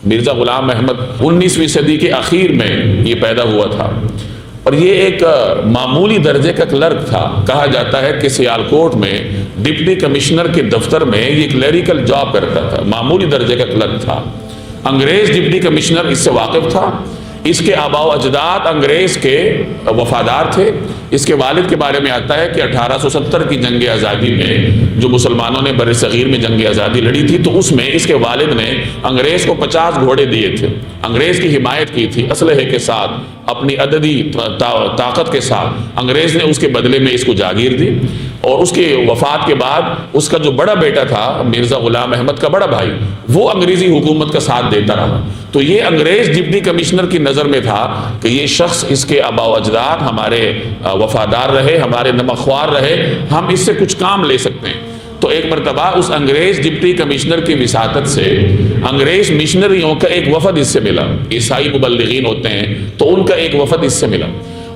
مرزا غلام احمد 19ویں صدی کے اخیر میں یہ پیدا ہوا تھا، اور یہ ایک معمولی درجے کا کلرک تھا۔ کہا جاتا ہے کہ سیالکوٹ میں ڈپٹی کمشنر کے دفتر میں یہ ایک کلیریکل جاب کرتا تھا، معمولی درجے کا کلرک تھا۔ انگریز ڈپٹی کمشنر اس سے واقف تھا، اس کے آباء و اجداد انگریز کے وفادار تھے۔ اس کے والد کے بارے میں آتا ہے کہ 1870 کی جنگ آزادی میں جو مسلمانوں نے بر صغیر میں جنگ آزادی لڑی تھی، تو اس میں اس کے والد نے انگریز کو 50 گھوڑے دیے تھے، انگریز کی حمایت کی تھی اسلحے کے ساتھ، اپنی عددی طاقت کے ساتھ۔ انگریز نے اس کے بدلے میں اس کو جاگیر دی، اور اس کے وفات کے بعد اس کا جو بڑا بیٹا تھا مرزا غلام احمد کا بڑا بھائی، وہ انگریزی حکومت کا ساتھ دیتا رہا۔ تو یہ انگریز ڈپٹی کمشنر کی نظر میں تھا کہ یہ شخص، اس کے آباء و اجداد ہمارے وفادار رہے، ہمارے نمکخوار رہے، ہم اس سے کچھ کام لے سکتے ہیں۔ تو ایک مرتبہ اس انگریز ڈپٹی کمشنر کی وساطت سے انگریز مشنریوں کا ایک وفد اس سے ملا، عیسائی مبلغین ہوتے ہیں، تو ان کا ایک وفد اس سے ملا۔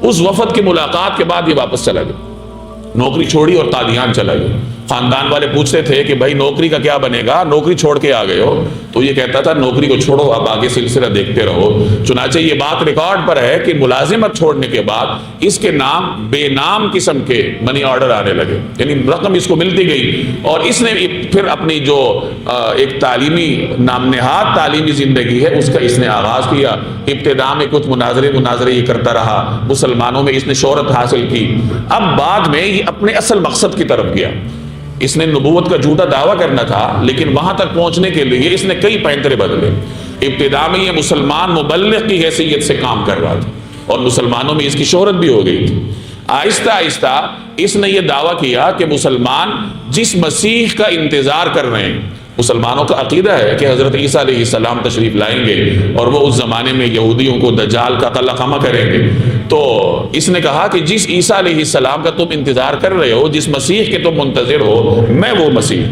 اس وفد کی ملاقات کے بعد یہ واپس چلا گیا، نوکری چھوڑی اور قادیان چلا گیا۔ خاندان والے پوچھتے تھے کہ بھائی نوکری کا کیا بنے گا، نوکری چھوڑ کے آ گئے ہو؟ تو یہ کہتا تھا نوکری کو چھوڑو، اب آگے سلسلہ دیکھتے رہو۔ چنانچہ یہ بات ریکارڈ پر ہے کہ ملازمت چھوڑنے کے بعد اس کے نام بے نام قسم کے منی آرڈر آنے لگے، یعنی رقم اس کو ملتی گئی، اور اس نے پھر اپنی جو ایک تعلیمی نام نہاد تعلیمی زندگی ہے اس کا اس نے آغاز کیا۔ ابتداء میں کچھ مناظرے یہ کرتا رہا، مسلمانوں میں اس نے شہرت حاصل کی۔ اب بعد میں یہ اپنے اصل مقصد کی طرف گیا۔ اس نے نبوت کا جھوٹا دعویٰ کرنا تھا، لیکن وہاں تک پہنچنے کے لیے اس نے کئی پینترے بدلے۔ ابتداء میں یہ مسلمان مبلغ کی حیثیت سے کام کر رہا تھا، اور مسلمانوں میں اس کی شہرت بھی ہو گئی تھی۔ آہستہ آہستہ اس نے یہ دعویٰ کیا کہ مسلمان جس مسیح کا انتظار کر رہے ہیں، مسلمانوں کا عقیدہ ہے کہ حضرت عیسیٰ علیہ السلام تشریف لائیں گے اور وہ اس زمانے میں یہودیوں کو دجال کا قلقمہ کریں گے۔ تو اس نے کہا کہ جس عیسیٰ علیہ السلام کا تم انتظار کر رہے ہو، جس مسیح کے تم منتظر ہو، میں وہ مسیح۔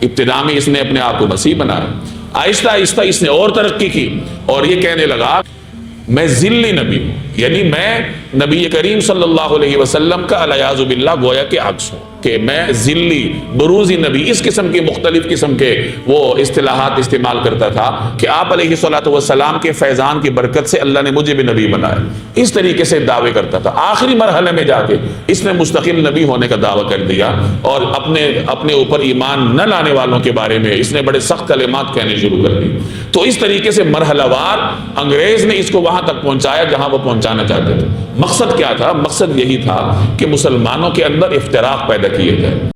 ابتداء میں اس نے اپنے آپ کو مسیح بنایا۔ آہستہ آہستہ اس نے اور ترقی کی، اور یہ کہنے لگا میں ذلی نبی ہوں، یعنی میں نبی کریم صلی اللہ علیہ وسلم کا علیاذ باللہ گویا کے عکس ہوں، کہ میں ذلی بروزی نبی، اس قسم کے مختلف قسم کے وہ اصطلاحات استعمال کرتا تھا کہ آپ علیہ الصلوۃ والسلام کے فیضان کی برکت سے اللہ نے مجھے بھی نبی بنایا۔ اس طریقے سے دعوے کرتا تھا۔ آخری مرحلے میں جا کے اس نے مستقل نبی ہونے کا دعویٰ کر دیا، اور اپنے اوپر ایمان نہ لانے والوں کے بارے میں اس نے بڑے سخت کلمات کہنے شروع کر دی۔ تو اس طریقے سے مرحلہ وار انگریز نے اس کو وہاں تک پہنچایا جہاں وہ پہنچانا چاہتے تھے۔ مقصد کیا تھا؟ مقصد یہی تھا کہ مسلمانوں کے اندر افتراق پیدا کیے جائے۔